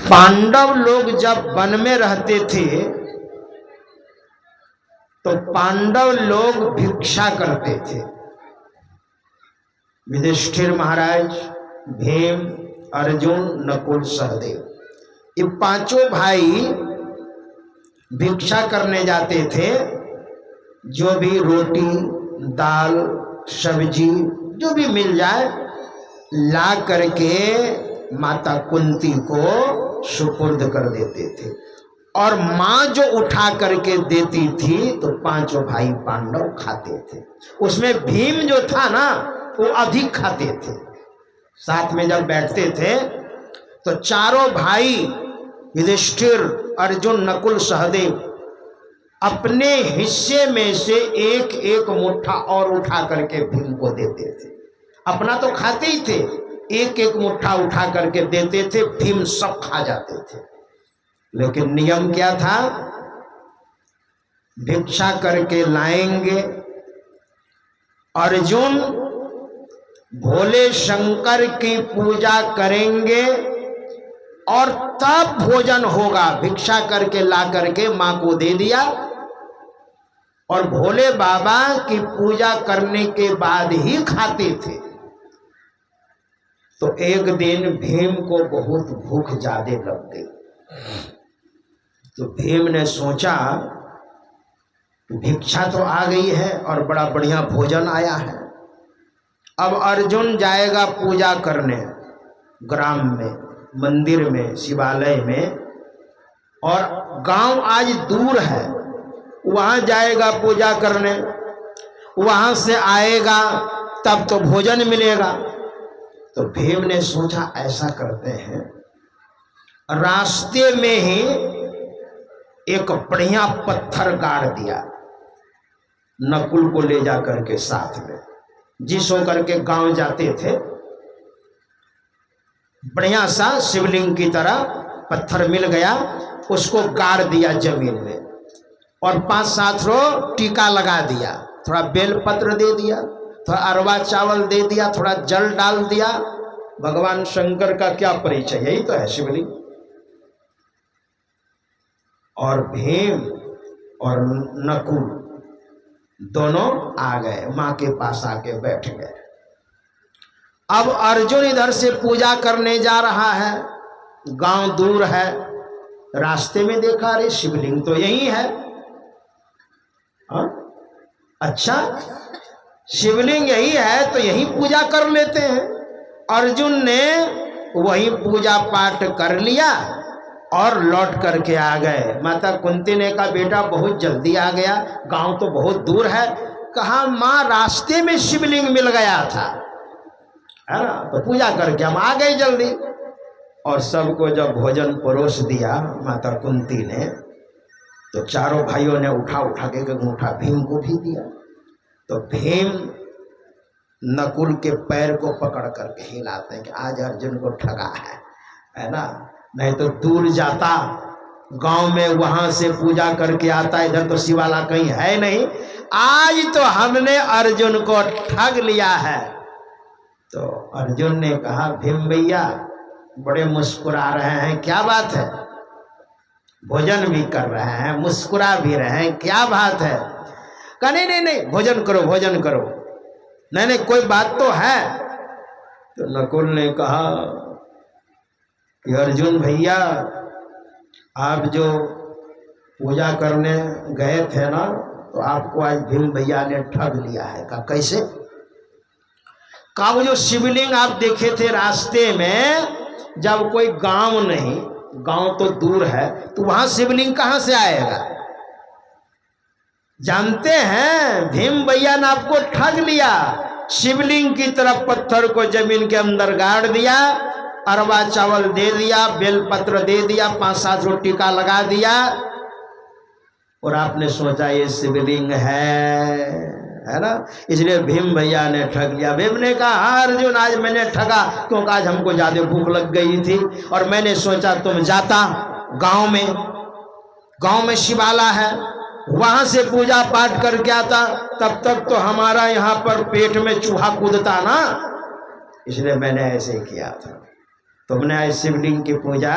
पांडव लोग जब वन में रहते थे तो पांडव लोग भिक्षा करते थे। युधिष्ठिर महाराज, भीम, अर्जुन, नकुल, सहदेव, ये पांचों भाई भिक्षा करने जाते थे। जो भी रोटी, दाल, सब्जी जो भी मिल जाए ला करके माता कुंती को सुपुर्द कर देते थे। और माँ जो उठा करके देती थी तो पांचों भाई पांडव खाते थे। उसमें भीम जो था ना वो अधिक खाते थे। साथ में जब बैठते थे तो चारों भाई युधिष्ठिर, अर्जुन, नकुल, सहदेव अपने हिस्से में से एक एक मुट्ठा और उठा करके भीम को देते थे। अपना तो खाते ही थे, एक एक मुट्ठा उठा करके देते थे। भीम सब खा जाते थे। लेकिन नियम क्या था? भिक्षा करके लाएंगे, अर्जुन भोले शंकर की पूजा करेंगे और तब भोजन होगा। भिक्षा करके ला करके मां को दे दिया और भोले बाबा की पूजा करने के बाद ही खाते थे। तो एक दिन भीम को बहुत भूख ज्यादा लग गई। तो भीम ने सोचा भिक्षा तो आ गई है और बड़ा बढ़िया भोजन आया है। अब अर्जुन जाएगा पूजा करने ग्राम में, मंदिर में, शिवालय में, और गांव आज दूर है, वहां जाएगा पूजा करने, वहां से आएगा तब तो भोजन मिलेगा। तो भीम ने सोचा ऐसा करते हैं, रास्ते में ही एक बढ़िया पत्थर गाड़ दिया, नकुल को ले जा करके साथ में, जिस होकर के गांव जाते थे। बढ़िया सा शिवलिंग की तरह पत्थर मिल गया, उसको गाड़ दिया जमीन में और 5-7 रो टीका लगा दिया। थोड़ा बेलपत्र दे दिया, थोड़ा अरवा चावल दे दिया, थोड़ा जल डाल दिया। भगवान शंकर का क्या परिचय, यही तो है शिवलिंग। और भीम और नकुल दोनों आ गए, मां के पास आके बैठ गए। अब अर्जुन इधर से पूजा करने जा रहा है, गांव दूर है। रास्ते में देखा अरे शिवलिंग तो यही है। अच्छा शिवलिंग यही है तो यही पूजा कर लेते हैं। अर्जुन ने वही पूजा पाठ कर लिया और लौट करके आ गए। माता कुंती ने कहा बेटा बहुत जल्दी आ गया, गांव तो बहुत दूर है। कहा माँ रास्ते में शिवलिंग मिल गया था, है ना, तो पूजा करके हम आ गए जल्दी। और सबको जब भोजन परोस दिया माता कुंती ने, तो चारों भाइयों ने उठा उठा के अंगूठा भीम को भी दिया। तो भीम नकुल के पैर को पकड़ करके हिलाते हैं कि आज अर्जुन को ठगा है ना, नहीं तो दूर जाता गांव में, वहां से पूजा करके आता, इधर तो शिवाला कहीं है नहीं, आज तो हमने अर्जुन को ठग लिया है। तो अर्जुन ने कहा भीम भैया बड़े मुस्कुरा रहे हैं, क्या बात है? भोजन भी कर रहे हैं, मुस्कुरा भी रहे हैं, क्या बात है? कहा नहीं नहीं भोजन करो भोजन करो, नहीं नहीं कोई बात तो है। तो नकुल ने कहा कि अर्जुन भैया आप जो पूजा करने गए थे ना, तो आपको आज भीम भैया ने ठग लिया है। कहा कैसे? कहा वो जो शिवलिंग आप देखे थे रास्ते में, जब कोई गांव नहीं, गांव तो दूर है, तो वहां शिवलिंग कहां से आएगा? जानते हैं भीम भैया ने आपको ठग लिया। शिवलिंग की तरफ पत्थर को जमीन के अंदर गाड़ दिया, अरवा चावल दे दिया, बेलपत्र दे दिया, 5-7 रोटी का लगा दिया, और आपने सोचा ये शिवलिंग है ना, इसलिए भीम भैया ने ठग लिया। भीम ने कहा हाँ अर्जुन आज मैंने ठगा, क्योंकि आज हमको ज्यादा भूख लग गई थी और मैंने सोचा तुम जाता गांव में शिवाला है, वहां से पूजा पाठ करके आता, तब तक तो हमारा यहाँ पर पेट में चूहा कूदता ना, इसलिए मैंने ऐसे किया था। तुमने आज शिवलिंग की पूजा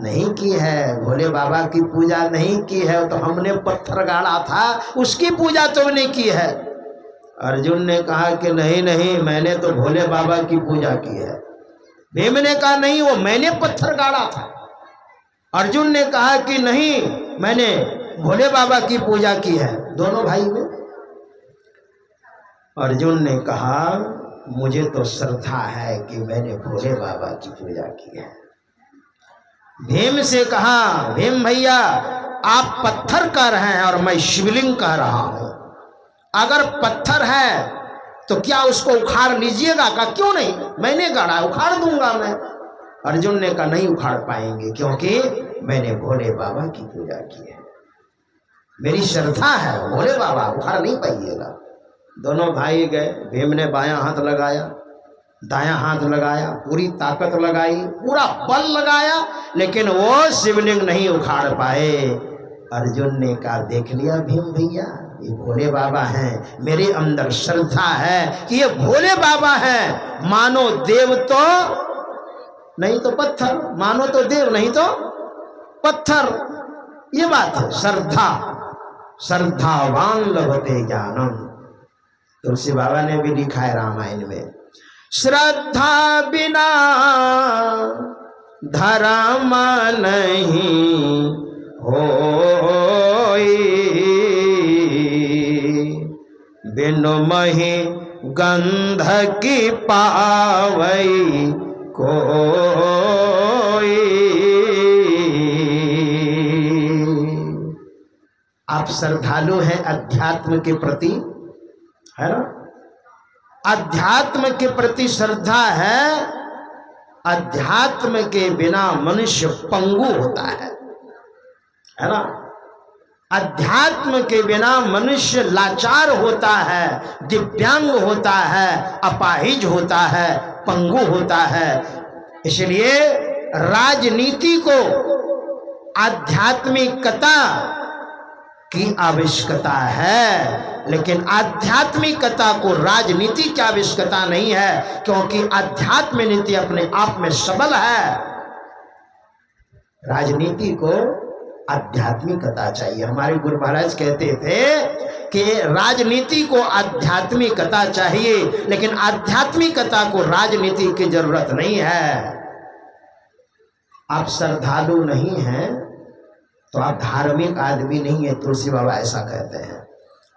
नहीं की है, भोले बाबा की पूजा नहीं की है, तो हमने पत्थर गाड़ा था उसकी पूजा तुमने की है। अर्जुन ने कहा कि नहीं नहीं, मैंने तो भोले बाबा की पूजा की है। भीम ने कहा नहीं, वो मैंने पत्थर गाड़ा था। अर्जुन ने कहा कि नहीं, मैंने भोले बाबा की पूजा की है। दोनों भाई में अर्जुन ने कहा मुझे तो श्रद्धा है कि मैंने भोले बाबा की पूजा की है। भीम से कहा भीम भैया आप पत्थर कह रहे हैं और मैं शिवलिंग कह रहा हूं, अगर पत्थर है तो क्या उसको उखाड़ लीजिएगा? का क्यों नहीं, मैंने गाड़ा उखाड़ दूंगा मैं। अर्जुन ने कहा नहीं उखाड़ पाएंगे, क्योंकि मैंने भोले बाबा की पूजा की है, मेरी श्रद्धा है, भोले बाबा उखाड़ नहीं पाइएगा। दोनों भाई गए, भीम ने बायां हाथ लगाया, दायां हाथ लगाया, पूरी ताकत लगाई, पूरा बल लगाया, लेकिन वो शिवलिंग नहीं उखाड़ पाए। अर्जुन ने कहा देख लिया भीम भैया, ये भोले बाबा हैं, मेरे अंदर श्रद्धा है कि ये भोले बाबा हैं, मानो देव तो नहीं तो पत्थर, मानो तो देव नहीं तो पत्थर, ये बात है श्रद्धा। श्रद्धावान लभते ज्ञानम, तुलसी बाबा ने भी लिखा है रामायण में, श्रद्धा बिना धर्म नहीं होई, बिनु मही गंध की पावई कोई। आप श्रद्धालु हैं अध्यात्म के प्रति, है ना? अध्यात्म के प्रति श्रद्धा है। अध्यात्म के बिना मनुष्य पंगु होता है ना? अध्यात्म के बिना मनुष्य लाचार होता है, दिव्यांग होता है, अपाहिज होता है, पंगु होता है। इसलिए राजनीति को आध्यात्मिकता की आवश्यकता है, लेकिन आध्यात्मिकता को राजनीति की आवश्यकता नहीं है, क्योंकि आध्यात्म नीति अपने आप में सबल है। राजनीति को आध्यात्मिकता चाहिए। हमारे गुरु महाराज कहते थे कि राजनीति को आध्यात्मिकता चाहिए, लेकिन आध्यात्मिकता को राजनीति की जरूरत नहीं है। आप श्रद्धालु नहीं हैं तो आप धार्मिक आदमी नहीं है, तुलसी बाबा ऐसा कहते हैं।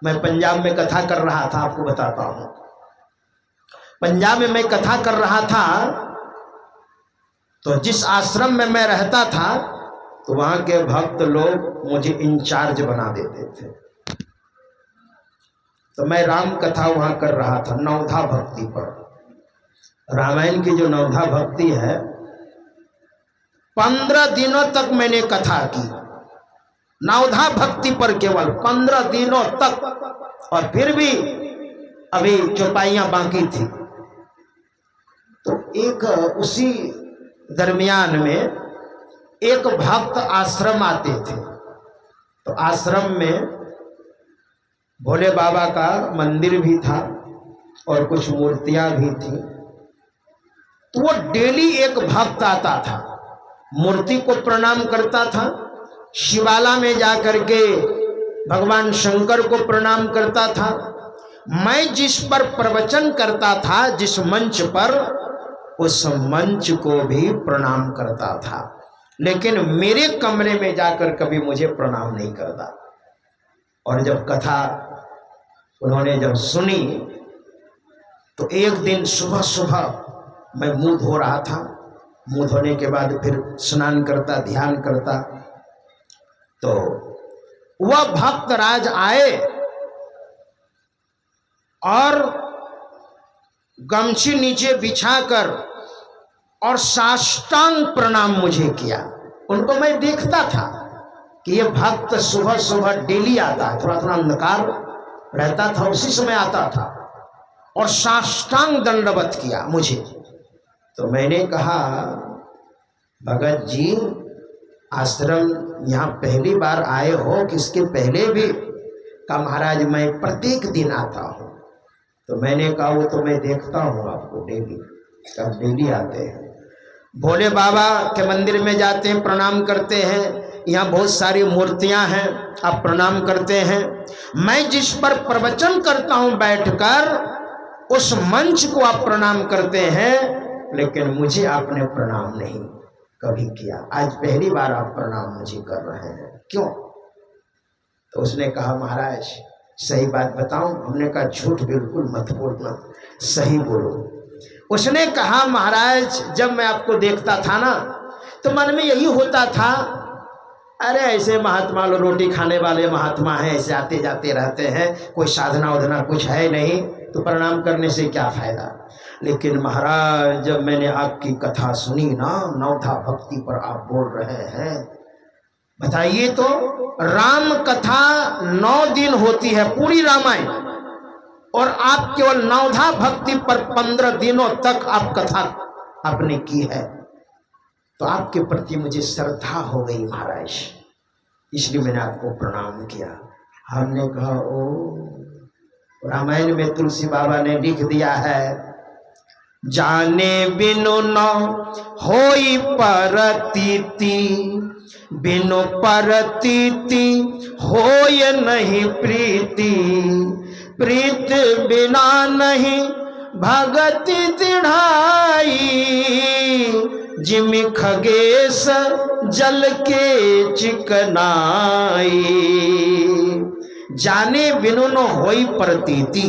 मैं पंजाब में कथा कर रहा था, आपको बताता हूं। पंजाब में मैं कथा कर रहा था, तो जिस आश्रम में मैं रहता था तो वहां के भक्त लोग मुझे इंचार्ज बना देते थे। तो मैं राम कथा वहां कर रहा था, नवधा भक्ति पर। रामायण की जो नवधा भक्ति है, 15 दिनों तक मैंने कथा की नवधा भक्ति पर, केवल 15 दिनों तक, और फिर भी अभी चौपाइयां बाकी थी। तो एक उसी दरमियान में एक भक्त आश्रम आते थे, तो आश्रम में भोले बाबा का मंदिर भी था और कुछ मूर्तियां भी थी। तो वो डेली एक भक्त आता था, मूर्ति को प्रणाम करता था, शिवाला में जाकर के भगवान शंकर को प्रणाम करता था। मैं जिस पर प्रवचन करता था, जिस मंच पर, उस मंच को भी प्रणाम करता था, लेकिन मेरे कमरे में जाकर कभी मुझे प्रणाम नहीं करता। और जब कथा उन्होंने जब सुनी, तो एक दिन सुबह सुबह मैं मुंह धो रहा था, मुंह धोने के बाद फिर स्नान करता, ध्यान करता, तो वह भक्त राज आए और गमछी नीचे बिछाकर और साष्टांग प्रणाम मुझे किया। उनको मैं देखता था कि ये भक्त सुबह सुबह डेली आता है, थोड़ा थोड़ा अंधकार रहता था, उसी समय आता था, और साष्टांग दंडवत किया मुझे। तो मैंने कहा भगत जी, आश्रम यहाँ पहली बार आए हो कि इसके पहले भी? कहा महाराज मैं प्रत्येक दिन आता हूँ। तो मैंने कहा वो तो मैं देखता हूँ आपको डेली, कब डेली आते हैं। भोले बाबा के मंदिर में जाते हैं, प्रणाम करते हैं। यहाँ बहुत सारी मूर्तियां हैं, आप प्रणाम करते हैं। मैं जिस पर प्रवचन करता हूं बैठकर, उस मंच को आप प्रणाम करते हैं, लेकिन मुझे आपने प्रणाम नहीं कभी किया। आज पहली बार आप प्रणाम मुझे कर रहे हैं, क्यों? तो उसने कहा महाराज सही बात बताऊं? हमने कहा झूठ बिल्कुल मत बोलना, सही बोलो। उसने कहा महाराज जब मैं आपको देखता था ना, तो मन में यही होता था, अरे ऐसे महात्मा लोग रोटी खाने वाले महात्मा हैं, ऐसे आते जाते रहते हैं, कोई साधना उधना कुछ है नहीं, तो प्रणाम करने से क्या फायदा। लेकिन महाराज जब मैंने आपकी कथा सुनी ना, नवधा भक्ति पर आप बोल रहे हैं, बताइए तो, राम कथा 9 दिन होती है पूरी रामायण, और आप केवल नवधा भक्ति पर 15 दिनों तक आप कथा आपने की है। तो आपके प्रति मुझे श्रद्धा हो गई महाराज, इसलिए मैंने आपको प्रणाम किया। हमने कहा ओ, रामायण में तुलसी बाबा ने लिख दिया है, जाने बिनु न होई परतीति, बिनु परतीति होय नहीं प्रीति, प्रीत बिना नहीं भगति दृढ़ाई, जिमि खगेश जल के चिकनाई। जाने बिनु न होई प्रतीति,